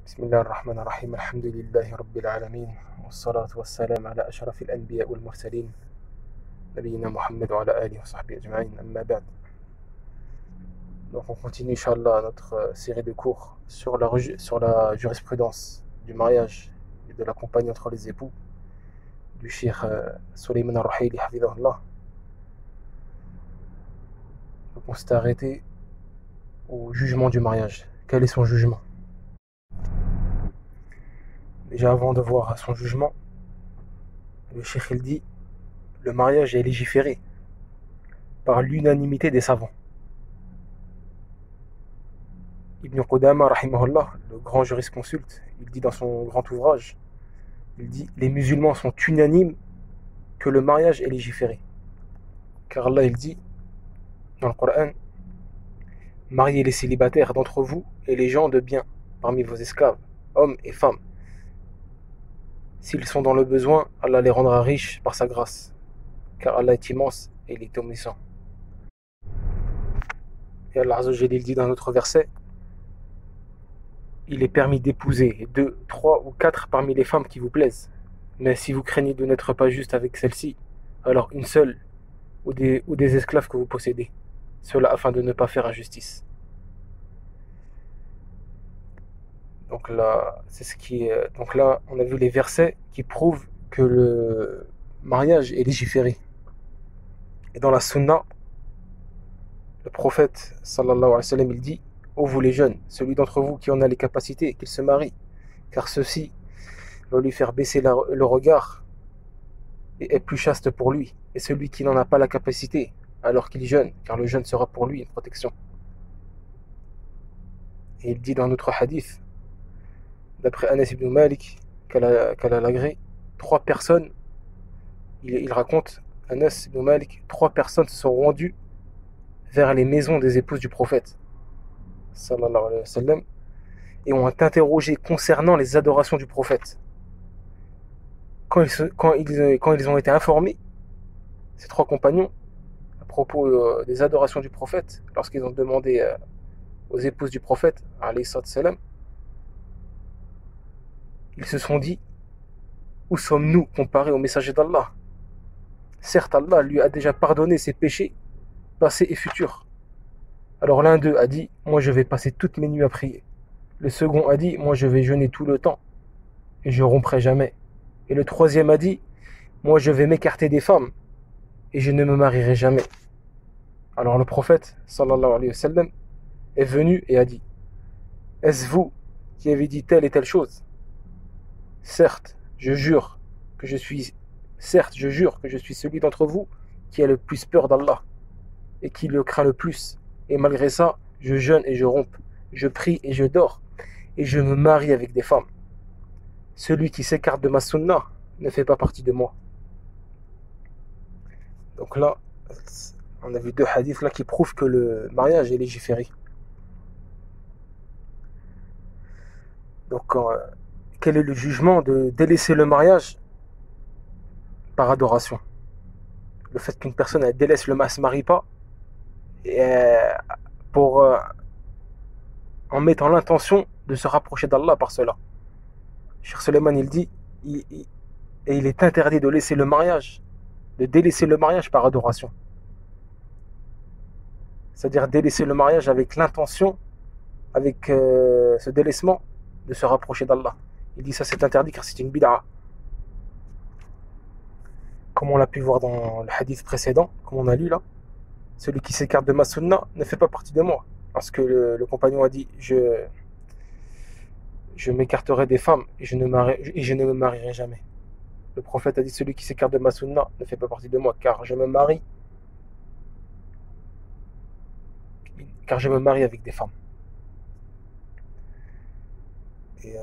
بسم الله الرحمن الرحيم الحمد لله رب العالمين والصلاة والسلام على أشرف الأنبياء والمرسلين نبينا محمد وعلى آله وصحبه أجمعين أما بعد. Donc on continue Inch'Allah notre série de cours sur la jurisprudence du mariage et de la compagnie entre les époux du Cheikh Sulayman al-Ruhaili hafidhahullah. Donc on s'est arrêté au jugement du mariage. Quel est son jugement? Déjà avant de voir son jugement, le Cheikh il dit le mariage est légiféré par l'unanimité des savants. Ibn Qudama rahimahullah, le grand jurisconsulte, il dit dans son grand ouvrage, il dit les musulmans sont unanimes que le mariage est légiféré. Car Allah il dit dans le Coran, mariez les célibataires d'entre vous et les gens de bien parmi vos esclaves, hommes et femmes. S'ils sont dans le besoin, Allah les rendra riches par sa grâce, car Allah est immense et il est omniscient. Et Allah Azza wa Jalla dit dans un autre verset, il est permis d'épouser 2, 3 ou 4 parmi les femmes qui vous plaisent. Mais si vous craignez de n'être pas juste avec celle-ci, alors une seule ou des esclaves que vous possédez. Cela afin de ne pas faire injustice. Donc là, donc là, on a vu les versets qui prouvent que le mariage est légiféré. Et dans la sunna, le prophète sallallahu alayhi wa sallam, il dit: ô vous les jeunes, celui d'entre vous qui en a les capacités, qu'il se marie, car ceci va lui faire baisser le regard et est plus chaste pour lui. Et celui qui n'en a pas la capacité, alors qu'il jeûne, car le jeûne sera pour lui une protection. Et il dit dans notre hadith, d'après Anas ibn Malik, qu'à l'agré, 3 personnes, il raconte, Anas ibn Malik, 3 personnes se sont rendues vers les maisons des épouses du prophète, sallallahu alayhi wa sallam, et ont interrogé concernant les adorations du prophète. Quand ils ont été informés, ces 3 compagnons, à propos des adorations du prophète, lorsqu'ils ont demandé aux épouses du prophète, alayhi salam, ils se sont dit: où sommes-nous comparés au messager d'Allah? Certes, Allah lui a déjà pardonné ses péchés passés et futurs. Alors l'un d'eux a dit: moi je vais passer toutes mes nuits à prier. Le second a dit: moi je vais jeûner tout le temps et je romprai jamais. Et le troisième a dit: moi je vais m'écarter des femmes et je ne me marierai jamais. Alors le prophète sallallahu alayhi wa sallam est venu et a dit: est-ce vous qui avez dit telle et telle chose? Certes, je jure que je suis celui d'entre vous qui a le plus peur d'Allah et qui le craint le plus. Et malgré ça, je jeûne et je romps, je prie et je dors, et je me marie avec des femmes. Celui qui s'écarte de ma sunna ne fait pas partie de moi. Donc là, on a vu 2 hadiths là qui prouvent que le mariage est légiféré. Donc, quel est le jugement de délaisser le mariage par adoration? Le fait qu'une personne elle délaisse le mariage, ne se marie pas, en mettant l'intention de se rapprocher d'Allah par cela. Cheikh Sulayman il dit, il est interdit de laisser le mariage, de délaisser le mariage par adoration. C'est-à-dire délaisser le mariage avec l'intention, avec ce délaissement, de se rapprocher d'Allah. Il dit ça c'est interdit car c'est une bid'a. Comme on l'a pu voir dans le hadith précédent, comme on a lu là, celui qui s'écarte de ma sunna ne fait pas partie de moi. Parce que le compagnon a dit je m'écarterai des femmes et je ne me marierai jamais. Le prophète a dit celui qui s'écarte de ma sunna ne fait pas partie de moi car je me marie avec des femmes. Et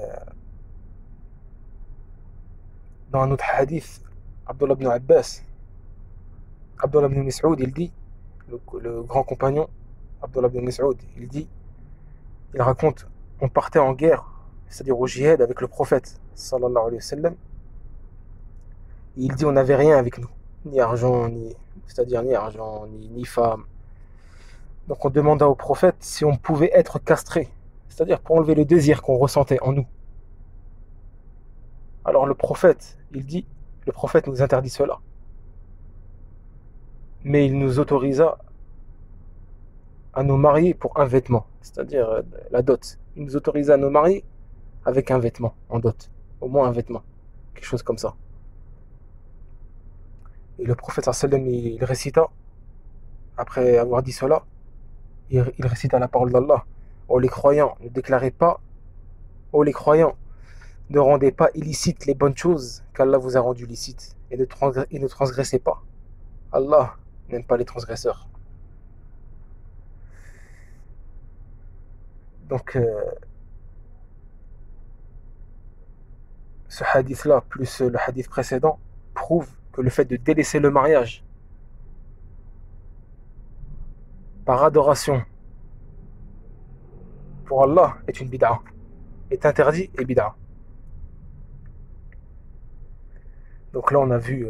dans un autre hadith, Abdullah ibn Mas'ud, il dit, le grand compagnon, Abdullah ibn Mas'ud, il raconte, on partait en guerre, c'est-à-dire au jihad avec le prophète, sallallahu alayhi wa sallam. Il dit, on n'avait rien avec nous, ni argent, ni femmes. Donc on demanda au prophète si on pouvait être castré, c'est-à-dire pour enlever le désir qu'on ressentait en nous. Alors le prophète, le prophète nous interdit cela. Mais il nous autorisa à nous marier pour un vêtement, c'est-à-dire la dot. Il nous autorisa à nous marier avec un vêtement en dot, au moins un vêtement, quelque chose comme ça. Et le prophète sallam, il récita, après avoir dit cela, il récita la parole d'Allah. Oh les croyants, ne déclarez pas, oh les croyants, ne rendez pas illicites les bonnes choses qu'Allah vous a rendues licites, et ne transgressez pas. Allah n'aime pas les transgresseurs. Donc, ce hadith-là, plus le hadith précédent, prouve que le fait de délaisser le mariage par adoration pour Allah est une bid'a, est interdit et bid'a. Donc là, on a vu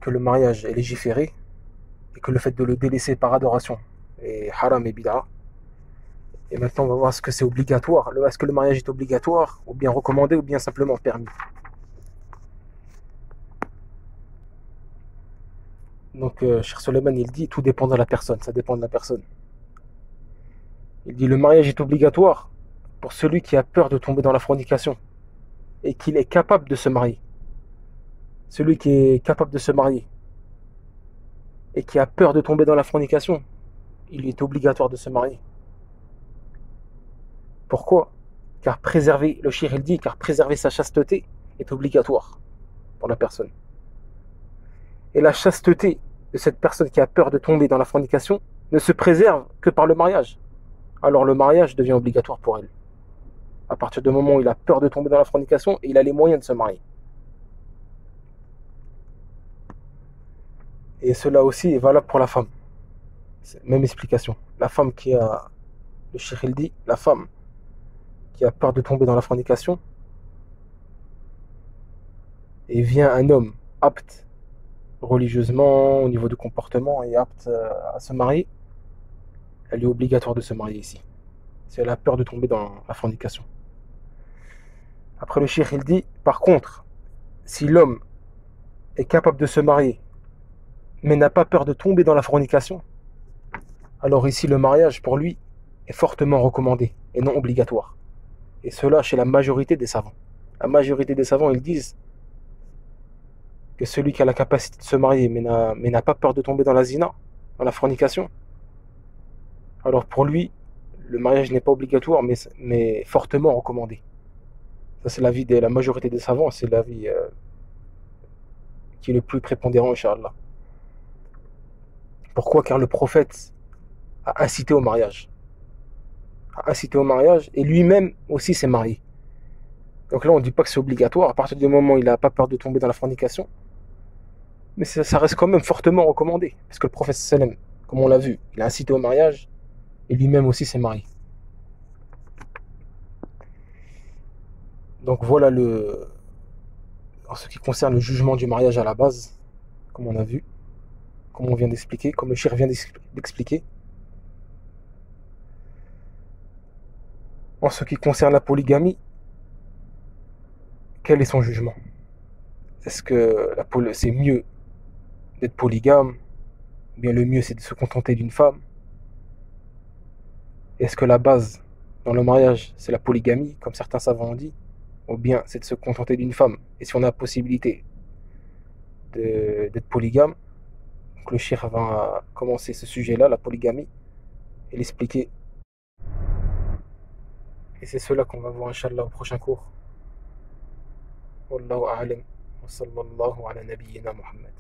que le mariage est légiféré et que le fait de le délaisser par adoration est haram et bid'a. Et maintenant, on va voir ce que c'est obligatoire. Est-ce que le mariage est obligatoire, ou bien recommandé, ou bien simplement permis. Donc, Cheikh Suleiman, il dit, tout dépend de la personne, ça dépend de la personne. Il dit, le mariage est obligatoire pour celui qui a peur de tomber dans la fornication et qu'il est capable de se marier. Celui qui est capable de se marier et qui a peur de tomber dans la fornication, il est obligatoire de se marier. Pourquoi? Car préserver, le cheikh il dit, car préserver sa chasteté est obligatoire pour la personne. Et la chasteté de cette personne qui a peur de tomber dans la fornication ne se préserve que par le mariage. Alors le mariage devient obligatoire pour elle. À partir du moment où il a peur de tomber dans la fornication, et il a les moyens de se marier. Et cela aussi est valable pour la femme. C'est la même explication. La femme qui a, le cheikh il dit, la femme qui a peur de tomber dans la fornication, et vient un homme apte religieusement, au niveau du comportement, et apte à se marier, elle est obligatoire de se marier ici. Si elle a peur de tomber dans la fornication. Après le cheikh il dit, par contre, si l'homme est capable de se marier, mais n'a pas peur de tomber dans la fornication, alors ici le mariage pour lui est fortement recommandé et non obligatoire. Et cela chez la majorité des savants. La majorité des savants, ils disent que celui qui a la capacité de se marier mais n'a pas peur de tomber dans la zina, dans la fornication, alors pour lui, le mariage n'est pas obligatoire mais fortement recommandé. Ça c'est l'avis de la majorité des savants, c'est l'avis qui est le plus prépondérant, Inch'Allah. Pourquoi? Car le prophète a incité au mariage. A incité au mariage et lui-même aussi s'est marié. Donc là, on ne dit pas que c'est obligatoire à partir du moment où il n'a pas peur de tomber dans la fornication. Mais ça reste quand même fortement recommandé. Parce que le prophète sallam, comme on l'a vu, il a incité au mariage et lui-même aussi s'est marié. Donc voilà en ce qui concerne le jugement du mariage à la base, comme on a vu, comme on vient d'expliquer, comme le cheikh vient d'expliquer. En ce qui concerne la polygamie, quel est son jugement? Est-ce que c'est mieux d'être polygame? Ou bien le mieux c'est de se contenter d'une femme? Est-ce que la base dans le mariage c'est la polygamie, comme certains savants ont dit? Ou bien c'est de se contenter d'une femme? Et si on a la possibilité d'être polygame, donc le cheikh va commencer ce sujet-là, la polygamie, et l'expliquer. Et c'est cela qu'on va voir, Inch'Allah, au prochain cours. Wallahu a'lam. Wa sallallahu ala nabiyyina Muhammad.